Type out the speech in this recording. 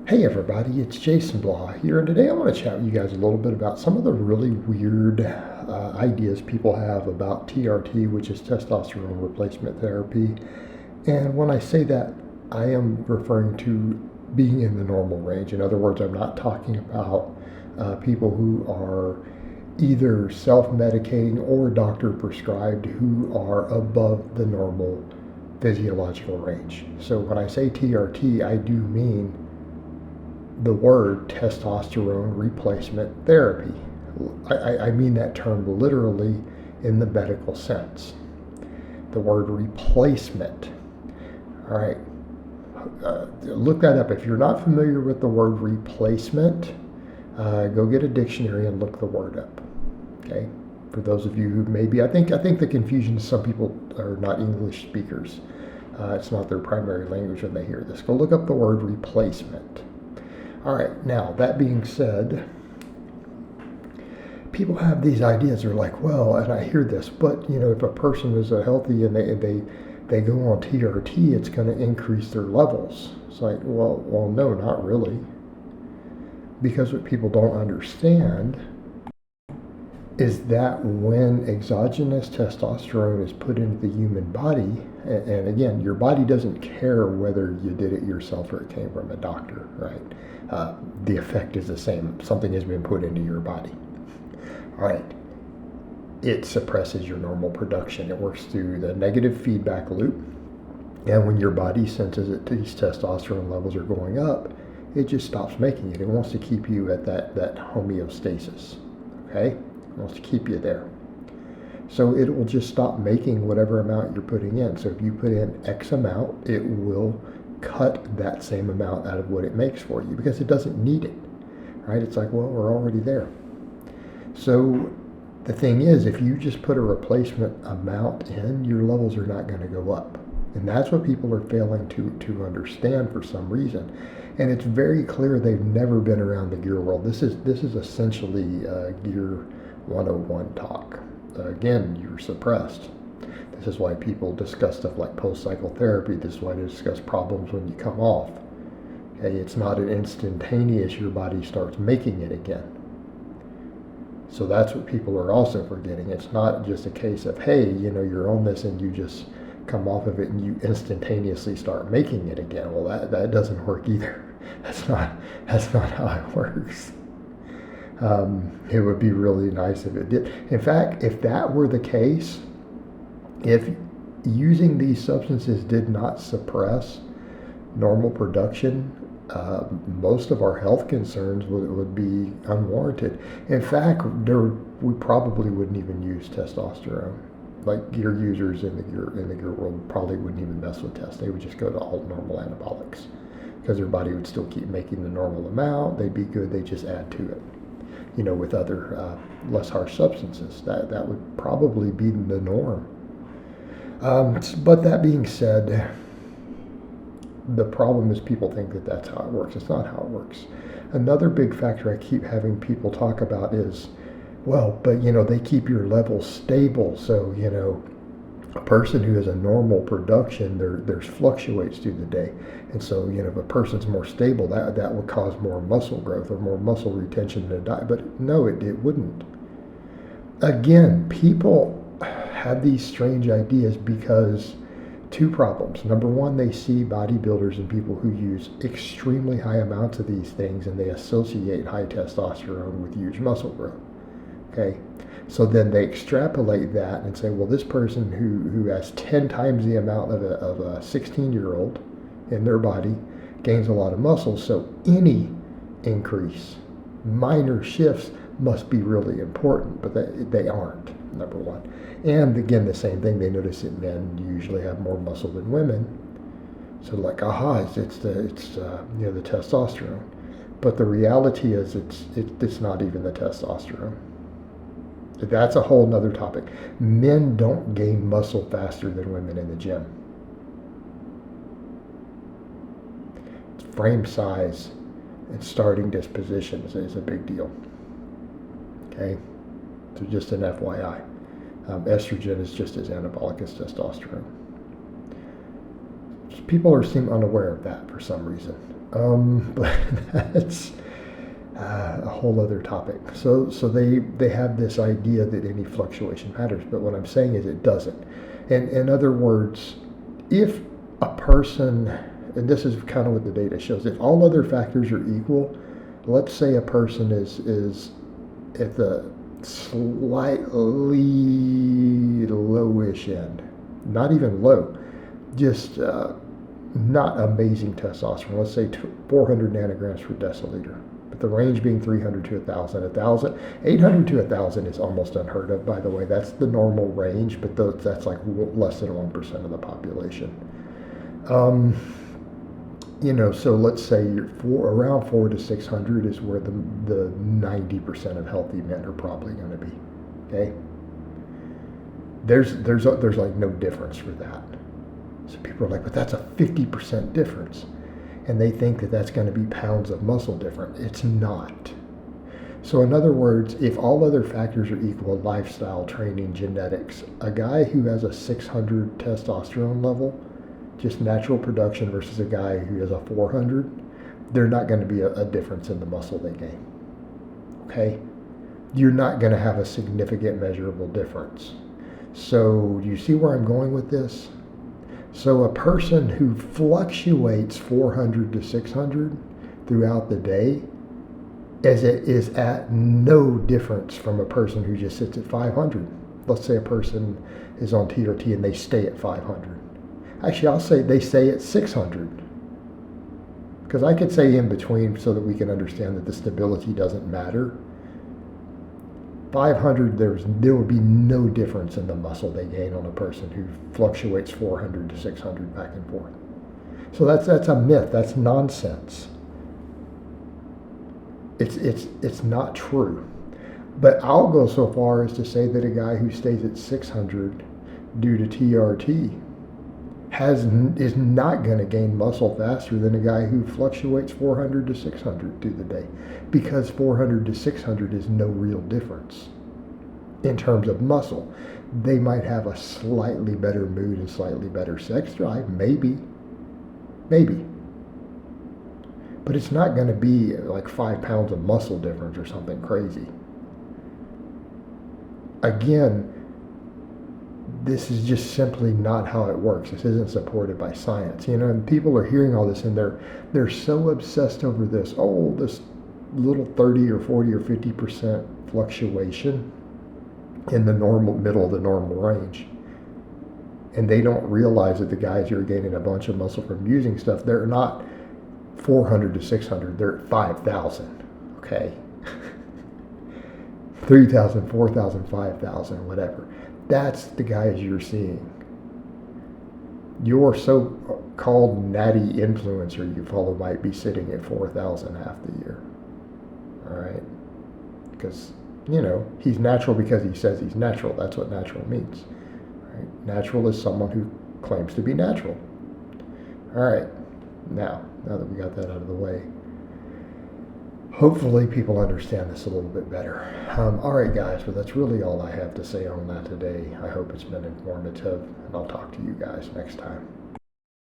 Hey everybody, it's Jason Blaha here, and today I want to chat with you guys a little bit about some of the really weird ideas people have about TRT, which is testosterone replacement therapy. And when I say that, I am referring to being in the normal range. In other words, I'm not talking about people who are either self-medicating or doctor prescribed who are above the normal physiological range. So when I say TRT, I do mean the word testosterone replacement therapy. I mean that term literally in the medical sense. The word replacement. All right. Look that up. If you're not familiar with the word replacement, go get a dictionary and look the word up. Okay. For those of you who maybe, I think the confusion is some people are not English speakers. It's not their primary language when they hear this. Go look up the word replacement. All right, now that being said, people have these ideas. They're like, well, and I hear this, but if a person is healthy and they go on TRT, it's going to increase their levels. It's like, well, no, not really, because what people don't understand is that when exogenous testosterone is put into the human body, and again, your body doesn't care whether you did it yourself or it came from a doctor, right? The effect is the same. Something has been put into your body. All right. It suppresses your normal production. It works through the negative feedback loop. And when your body senses that these testosterone levels are going up, it just stops making it. It wants to keep you at that homeostasis. Okay? It wants to keep you there. So it will just stop making whatever amount you're putting in. So if you put in X amount, it will cut that same amount out of what it makes for you because it doesn't need it, right? It's like, well, we're already there. So the thing is, if you just put a replacement amount in, your levels are not going to go up. And that's what people are failing to understand for some reason. And it's very clear they've never been around the gear world. This is essentially Gear 101 talk. Again, you're suppressed. This is why people discuss stuff like post-cycle therapy. This is why they discuss problems when you come off. Okay, it's not an instantaneous, your body starts making it again. So that's what people are also forgetting. It's not just a case of, hey, you're on this and you just come off of it and you instantaneously start making it again. Well, that doesn't work either. That's not how it works. It would be really nice if it did. In fact, if that were the case, if using these substances did not suppress normal production, most of our health concerns would be unwarranted. In fact, we probably wouldn't even use testosterone. Like gear users in the gear world probably wouldn't even mess with test. They would just go to all normal anabolics because their body would still keep making the normal amount. They'd be good. They just add to it. With other less harsh substances, that would probably be the norm. But that being said, the problem is people think that that's how it works. It's not how it works. Another big factor I keep having people talk about is, well, but they keep your levels stable. So, a person who has a normal production, there's fluctuates through the day. And so, if a person's more stable, that would cause more muscle growth or more muscle retention in a diet. But no, it wouldn't. Again, people have these strange ideas because two problems. Number one, they see bodybuilders and people who use extremely high amounts of these things and they associate high testosterone with huge muscle growth. Okay, so then they extrapolate that and say, well, this person who has 10 times the amount of a 16-year-old in their body gains a lot of muscle, so any increase, minor shifts, must be really important, but they aren't, number one. And again, the same thing, they notice that men usually have more muscle than women. So like, it's the testosterone. But the reality is it's not even the testosterone. That's a whole nother topic. Men don't gain muscle faster than women in the gym. Frame size and starting disposition is a big deal. Okay, so just an FYI. Estrogen is just as anabolic as testosterone. People seem unaware of that for some reason. But that's a whole other topic. So they have this idea that any fluctuation matters, but what I'm saying is it doesn't. And in other words, if a person, and this is kind of what the data shows, if all other factors are equal, let's say a person is at the slightly lowish end, not even low, just not amazing testosterone. Let's say 400 nanograms per deciliter, but the range being 300 to 1,000. 800 to 1,000 is almost unheard of, by the way. That's the normal range, but that's like less than 1% of the population. So let's say around 400 to 600 is where the 90% of healthy men are probably going to be. Okay. There's like no difference for that. So people are like, but that's a 50% difference. And they think that that's going to be pounds of muscle different. It's not. So in other words, if all other factors are equal, lifestyle, training, genetics, a guy who has a 600 testosterone level, just natural production, versus a guy who has a 400, they're not going to be a difference in the muscle they gain. Okay? You're not going to have a significant measurable difference. So do you see where I'm going with this? So a person who fluctuates 400 to 600 throughout the day is at no difference from a person who just sits at 500. Let's say a person is on TRT and they stay at 500. Actually, I'll say they stay at 600. Because I could say in between so that we can understand that the stability doesn't matter. 500, there would be no difference in the muscle they gain on a person who fluctuates 400 to 600 back and forth. So that's a myth. That's nonsense. It's not true. But I'll go so far as to say that a guy who stays at 600 due to TRT is not going to gain muscle faster than a guy who fluctuates 400 to 600 through the day, because 400 to 600 is no real difference in terms of muscle. They might have a slightly better mood and slightly better sex drive, maybe, but it's not going to be like 5 pounds of muscle difference or something crazy. Again, this is just simply not how it works. This isn't supported by science. And people are hearing all this and they're so obsessed over this. Oh, this little 30 or 40 or 50% fluctuation in the middle of the normal range. And they don't realize that the guys who are gaining a bunch of muscle from using stuff, they're not 400 to 600, they're at 5,000. Okay. 3,000, 4,000, 5,000, whatever. That's the guys you're seeing. Your so-called natty influencer you follow might be sitting at 4,000 half the year. All right? Because, he's natural because he says he's natural. That's what natural means. Right? Natural is someone who claims to be natural. All right. Now that we got that out of the way, hopefully people understand this a little bit better. All right, guys, but that's really all I have to say on that today. I hope it's been informative, and I'll talk to you guys next time.